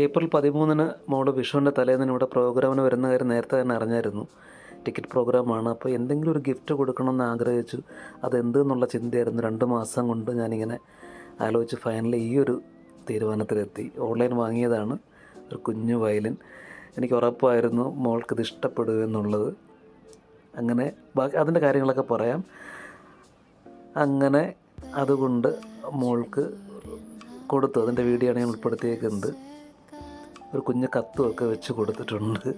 April 13-ന് മോള് വിഷുവിൻ്റെ തലേന്ന് ഇവിടെ പ്രോഗ്രാമിന് വരുന്ന കാര്യം നേരത്തെ തന്നെ അറിഞ്ഞായിരുന്നു. ടിക്കറ്റ് പ്രോഗ്രാമാണ്. അപ്പോൾ എന്തെങ്കിലും ഒരു ഗിഫ്റ്റ് കൊടുക്കണമെന്ന് ആഗ്രഹിച്ചു. അതെന്തെന്നുള്ള ചിന്തയായിരുന്നു. 2 മാസം കൊണ്ട് ഞാനിങ്ങനെ ആലോചിച്ച് ഫൈനലി ഈ ഒരു തീരുമാനത്തിലെത്തി. ഓൺലൈൻ വാങ്ങിയതാണ് ഒരു കുഞ്ഞു വയലിൻ. എനിക്ക് ഉറപ്പായിരുന്നു മോൾക്കിത് ഇഷ്ടപ്പെടുമെന്നുള്ളത്. അങ്ങനെ ബാക്കി അതിൻ്റെ കാര്യങ്ങളൊക്കെ പറയാം. അങ്ങനെ അതുകൊണ്ട് മോൾക്ക് കൊടുത്തു. അതിൻ്റെ വീഡിയോ ആണ് ഞാൻ ഉൾപ്പെടുത്തിയേക്കുന്നത്. ഒരു കുഞ്ഞ് കത്തുമൊക്കെ വെച്ച് കൊടുത്തിട്ടുണ്ട്.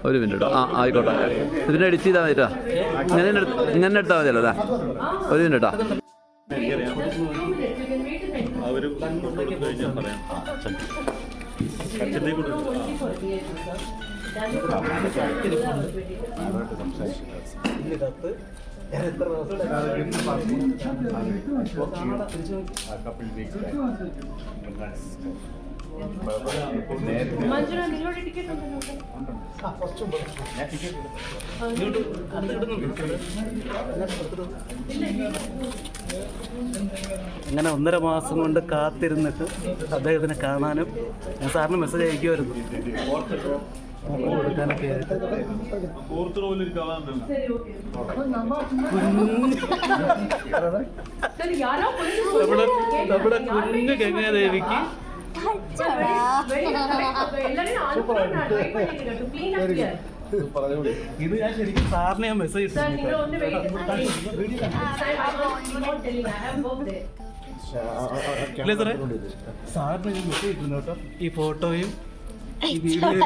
ഒരു മിനിറ്റ് ആയിക്കോട്ടെ. ഇതിനെ എഡിറ്റ് ചെയ്താൽ മതിട്ടാ. ഇങ്ങനെ എടുത്താൽ മതിയല്ലോ അല്ലേ? ഒരു മിനിറ്റാ. അങ്ങനെ 1.5 മാസം കൊണ്ട് കാത്തിരുന്നിട്ട് അദ്ദേഹത്തിനെ കാണാനും ഞാൻ സാറിന് മെസ്സേജ് അയക്കുമായിരുന്നു കൊടുക്കാനൊക്കെ ആയിട്ട്. നമ്മുടെ കുഞ്ഞു ഗംഗാദേവിക്ക് ഇത് ഞാൻ ശരിക്കും സാറിന് ഞാൻ മെസ്സേജ് ഇട്ടു. അല്ലേ സാറേ? സാറിന് ഞാൻ മെസ്സേജ് ഇട്ടിരുന്നു കേട്ടോ. ഈ ഫോട്ടോയും ഈ വീഡിയോയും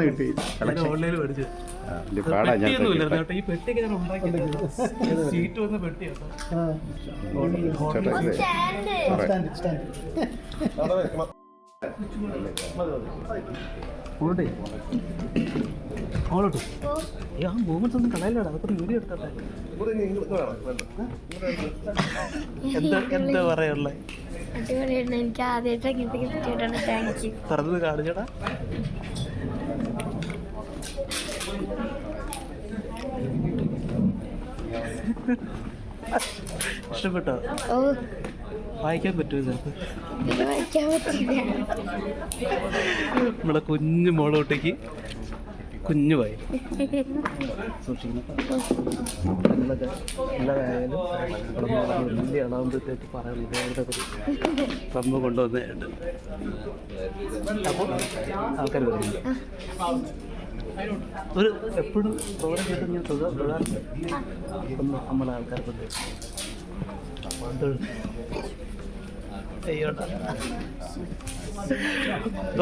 കിട്ടി? ഓൺലൈനിൽ പഠിച്ചു. പെട്ടിയൊന്നുമില്ലായിരുന്നു കേട്ടോ. ഈ പെട്ടിയൊക്കെ ഞാൻ ഉണ്ടാക്കിയിട്ടുണ്ട്. സീറ്റ് വന്ന പെട്ടിയാണ്. ആ മൂമെന്റ്സ് ഒന്നും കളയല്ലാണ്. അതൊക്കെ വീഡിയോ എടുത്തോട്ടെ. എന്താ പറയാനുള്ളത്? എനിക്ക് ആദ്യമായിട്ട് പറഞ്ഞത് കാണിച്ചടാ. ഇഷ്ടപ്പെട്ടോ? വായിക്കാൻ പറ്റുമോ ചിലപ്പോൾ? നമ്മുടെ കുഞ്ഞു മോളോട്ടേക്ക് കുഞ്ഞു വായി സൂക്ഷിക്കണം. എല്ലാ കാര്യമായാലും വലിയ അളാകുമ്പോഴത്തേക്ക് പറയുന്നത് തമ്മ കൊണ്ടുവന്നുണ്ട്. അപ്പോൾ ആൾക്കാർ വരുന്നുണ്ട്. ഒരു എപ്പോഴും പ്രോഗ്രാം ചെയ്ത് ഞാൻ തൊഴാറുണ്ട്. ഒന്ന് നമ്മളെ ആൾക്കാർക്കുണ്ട്.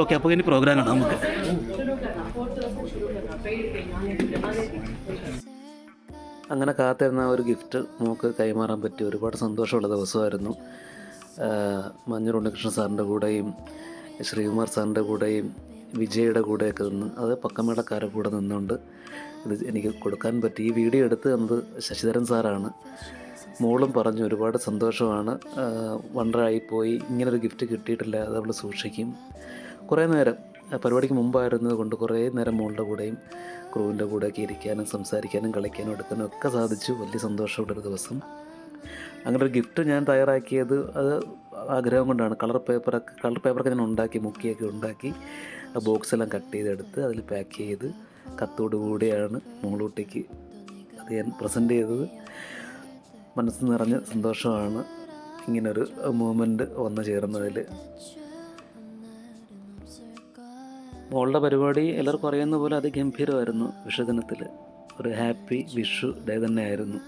ഓക്കെ, അപ്പോൾ ഇനി പ്രോഗ്രാം കാണാം നമുക്ക്. അങ്ങനെ കാത്തിരുന്ന ഒരു ഗിഫ്റ്റ് നമുക്ക് കൈമാറാൻ പറ്റി. ഒരുപാട് സന്തോഷമുള്ള ദിവസമായിരുന്നു. മഞ്ഞൂർ ഉണ്ണികൃഷ്ണൻ സാറിൻ്റെ കൂടെയും ശ്രീകുമാർ സാറിൻ്റെ കൂടെയും വിജയുടെ കൂടെയൊക്കെ നിന്ന്, അത് പക്കമേളക്കാരുടെ കൂടെ നിന്നുകൊണ്ട് ഇത് എനിക്ക് കൊടുക്കാൻ പറ്റി. ഈ വീഡിയോ എടുത്ത് തന്നത് ശശിധരൻ സാറാണ്. മോളും പറഞ്ഞു ഒരുപാട് സന്തോഷമാണ്, വണ്ടറായിപ്പോയി, ഇങ്ങനൊരു ഗിഫ്റ്റ് കിട്ടിയിട്ടില്ല, അത് അവൾ സൂക്ഷിക്കും. കുറേ നേരം പരിപാടിക്ക് മുമ്പായിരുന്നത് കൊണ്ട് കുറേ നേരം മോളുടെ കൂടെയും ക്രൂവിൻ്റെ കൂടെയൊക്കെ ഇരിക്കാനും സംസാരിക്കാനും കളിക്കാനും എടുക്കാനും ഒക്കെ സാധിച്ചു. വലിയ സന്തോഷമുള്ളൊരു ദിവസം. അങ്ങനെ ഒരു ഗിഫ്റ്റ് ഞാൻ തയ്യാറാക്കിയത് അത് ആഗ്രഹം കൊണ്ടാണ്. കളർ പേപ്പറൊക്കെ ഞാൻ ഉണ്ടാക്കി, മുക്കിയൊക്കെ ഉണ്ടാക്കി ആ ബോക്സെല്ലാം കട്ട് ചെയ്തെടുത്ത് അതിൽ പാക്ക് ചെയ്ത് കത്തോടുകൂടിയാണ് മോളൂട്ടിക്ക് അത് ഞാൻ പ്രസൻറ്റ് ചെയ്തത്. മനസ്സ് നിറഞ്ഞ സന്തോഷമാണ് ഇങ്ങനൊരു മൂമെൻറ്റ് വന്നു ചേർന്നതിൽ. മോളുടെ പരിപാടി എല്ലാവർക്കും അറിയുന്ന പോലെ അതിഗംഭീരമായിരുന്നു. വിഷുദിനത്തിൽ ഒരു ഹാപ്പി വിഷു ഡേ തന്നെയായിരുന്നു.